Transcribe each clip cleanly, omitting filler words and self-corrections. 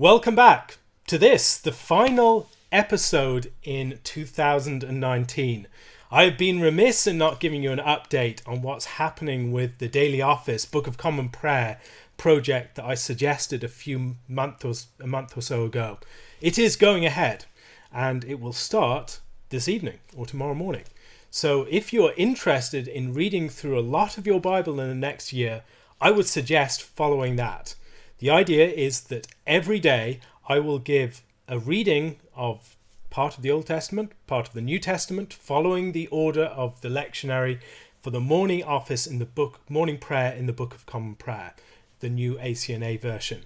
Welcome back to this, the final episode in 2019. I've been remiss in not giving you an update on what's happening with the Daily Office Book of Common Prayer project that I suggested a month or so ago. It is going ahead and it will start this evening or tomorrow morning. So if you're interested in reading through a lot of your Bible in the next year, I would suggest following that. The idea is that every day I will give a reading of part of the Old Testament, part of the New Testament, following the order of the lectionary for the morning office in the book, morning prayer in the Book of Common Prayer, the new ACNA version.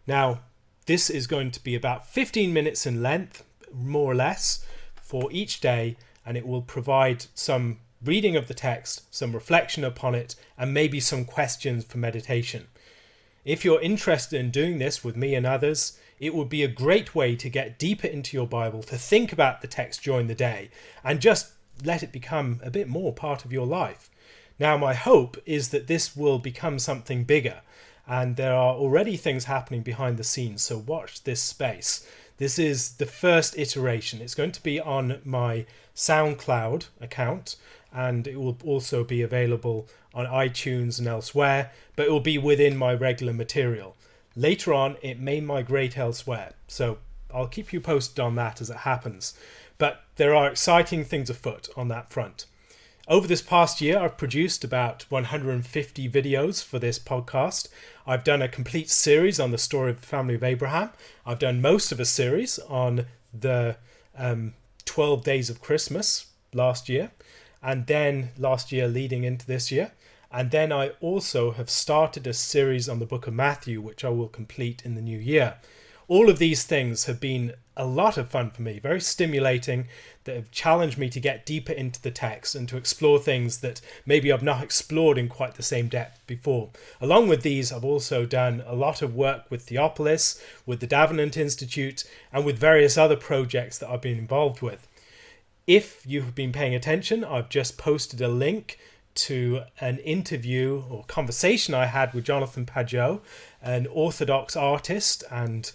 Now, this is going to be about 15 minutes in length, more or less, for each day, and it will provide some reading of the text, some reflection upon it, and maybe some questions for meditation. If you're interested in doing this with me and others, it would be a great way to get deeper into your Bible, to think about the text during the day, and just let it become a bit more part of your life. Now, my hope is that this will become something bigger, and there are already things happening behind the scenes, so watch this space. This is the first iteration. It's going to be on my SoundCloud account, and it will also be available on iTunes and elsewhere, but it will be within my regular material. Later on, it may migrate elsewhere, so I'll keep you posted on that as it happens. But there are exciting things afoot on that front. Over this past year, I've produced about 150 videos for this podcast. I've done a complete series on the story of the family of Abraham. I've done most of a series on the 12 days of Christmas last year, and then last year leading into this year. And then I also have started a series on the book of Matthew, which I will complete in the new year. All of these things have been a lot of fun for me, very stimulating, that have challenged me to get deeper into the text and to explore things that maybe I've not explored in quite the same depth before. Along with these, I've also done a lot of work with Theopolis, with the Davenant Institute, and with various other projects that I've been involved with. If you've been paying attention, I've just posted a link to an interview or conversation I had with Jonathan Pageau, an Orthodox artist and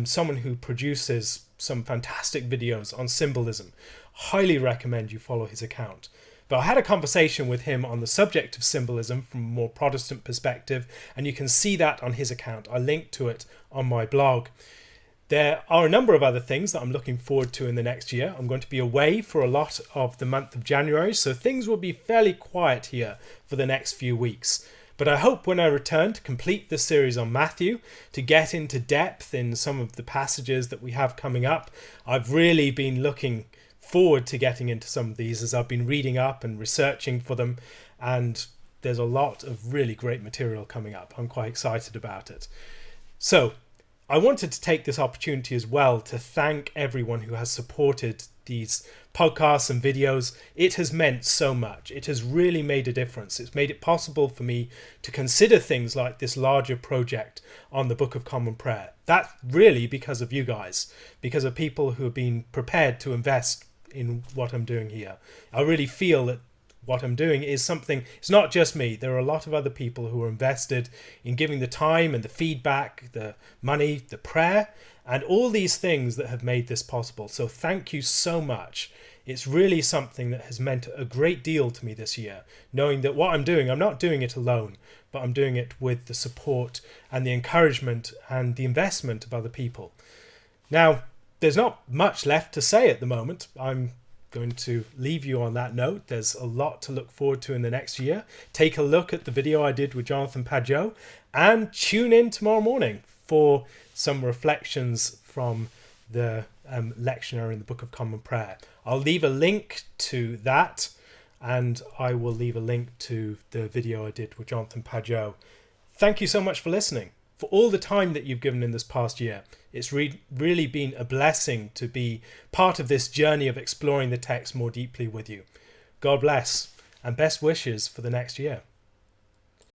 someone who produces some fantastic videos on symbolism. Highly recommend you follow his account. But I had a conversation with him on the subject of symbolism from a more Protestant perspective, and you can see that on his account. I linked to it on my blog. There are a number of other things that I'm looking forward to in the next year. I'm going to be away for a lot of the month of January, so things will be fairly quiet here for the next few weeks. But I hope when I return to complete the series on Matthew, to get into depth in some of the passages that we have coming up. I've really been looking forward to getting into some of these as I've been reading up and researching for them, and there's a lot of really great material coming up. I'm quite excited about it. So, I wanted to take this opportunity as well to thank everyone who has supported these podcasts and videos. It has meant so much. It has really made a difference. It's made it possible for me to consider things like this larger project on the Book of Common Prayer. That's really because of you guys, because of people who have been prepared to invest in what I'm doing here. I really feel that what I'm doing is something, it's not just me. There are a lot of other people who are invested in giving the time and the feedback, the money, the prayer, and all these things that have made this possible. So thank you so much. It's really something that has meant a great deal to me this year, knowing that what I'm doing, I'm not doing it alone, but I'm doing it with the support and the encouragement and the investment of other people. Now, there's not much left to say at the moment. I'm going to leave you on that note. There's a lot to look forward to in the next year. Take a look at the video I did with Jonathan Pageau and tune in tomorrow morning for some reflections from the lectionary in the Book of Common Prayer. I'll leave a link to that, and I will leave a link to the video I did with Jonathan Pageau. Thank you so much for listening, for all the time that you've given in this past year. It's really been a blessing to be part of this journey of exploring the text more deeply with you. God bless, and best wishes for the next year.